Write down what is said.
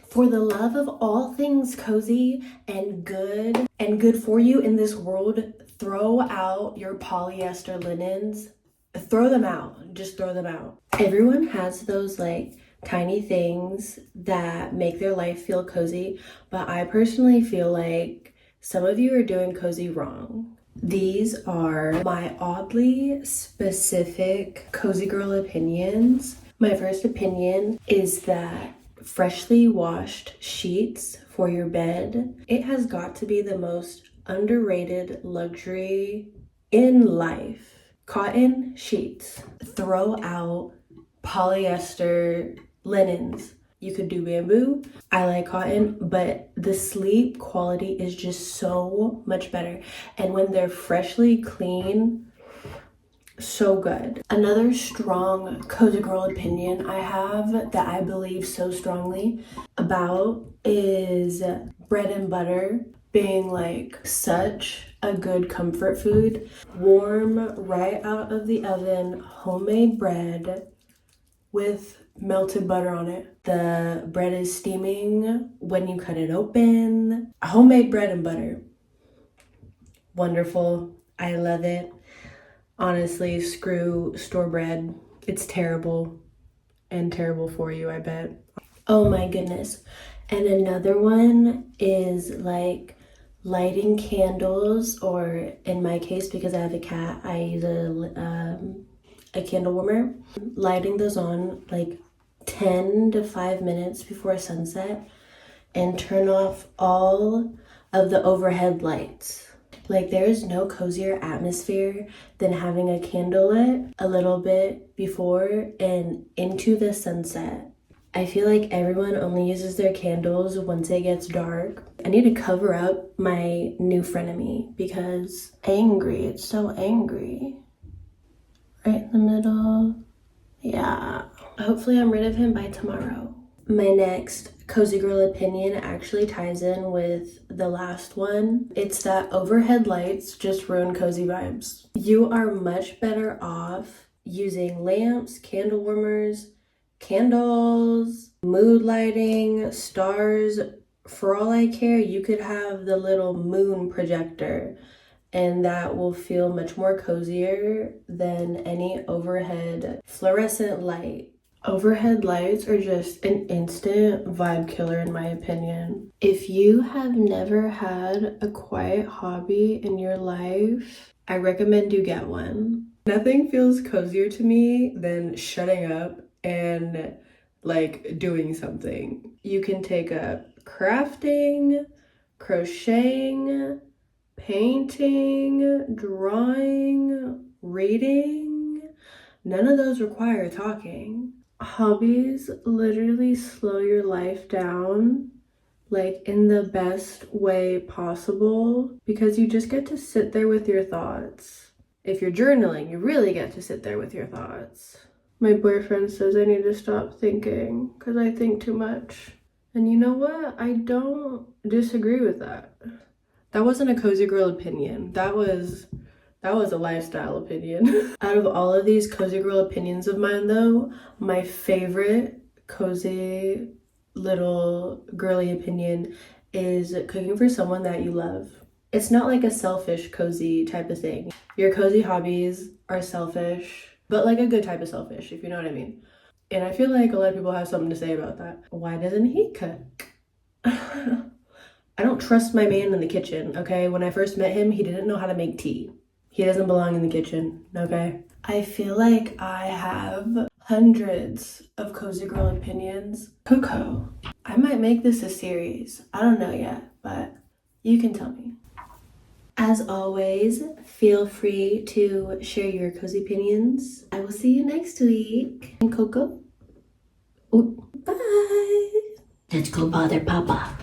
For the love of all things cozy and good for you in this world, throw out your polyester linens. Throw them out. Just throw them out. Everyone has those like tiny things that make their life feel cozy, but I personally feel like some of you are doing cozy wrong. These are my oddly specific cozy girl opinions. My first opinion is that freshly washed sheets for your bed, it has got to be the most underrated luxury in life. Cotton sheets. Throw out polyester linens. You could do bamboo. I like cotton, but the sleep quality is just so much better. And when they're freshly clean, so good. Another strong cozy girl opinion I have that I believe so strongly about is bread and butter being like such a good comfort food. Warm, right out of the oven, homemade bread with melted butter on it. The bread is steaming when you cut it open. Homemade bread and butter. Wonderful. I love it. Honestly, screw store bread. It's terrible and terrible for you, I bet. Oh my goodness. And another one is like lighting candles, or in my case, because I have a cat, I use a candle warmer. Lighting those on like 10 to 5 minutes before sunset and turn off all of the overhead lights. Like there's no cozier atmosphere than having a candle lit a little bit before and into the sunset. I feel like everyone only uses their candles once it gets dark. I need to cover up my new frenemy because angry, it's so angry. Right in the middle. Yeah. Hopefully I'm rid of him by tomorrow. My next cozy girl opinion actually ties in with the last one. It's that overhead lights just ruin cozy vibes. You are much better off using lamps, candle warmers, candles, mood lighting, stars. For all I care, you could have the little moon projector, and that will feel much more cozier than any overhead fluorescent light. Overhead lights are just an instant vibe killer in my opinion. If you have never had a quiet hobby in your life, I recommend you get one. Nothing feels cozier to me than shutting up and like doing something. You can take up crafting, crocheting, painting, drawing, reading. None of those require talking. Hobbies literally slow your life down, like in the best way possible, because you just get to sit there with your thoughts. If you're journaling, you really get to sit there with your thoughts. My boyfriend says I need to stop thinking because I think too much. And you know what? I don't disagree with that. That wasn't a cozy girl opinion. That was a lifestyle opinion. Out of all of these cozy girl opinions of mine though, my favorite cozy little girly opinion is cooking for someone that you love. It's not like a selfish cozy type of thing. Your cozy hobbies are selfish, but like a good type of selfish, if you know what I mean. And I feel like a lot of people have something to say about that. Why doesn't he cook? I don't trust my man in the kitchen, okay? When I first met him, he didn't know how to make tea. He doesn't belong in the kitchen, okay? I feel like I have hundreds of cozy girl opinions. Coco. I might make this a series. I don't know yet, but you can tell me. As always, feel free to share your cozy opinions. I will see you next week. And Coco, bye. Let's go bother Papa.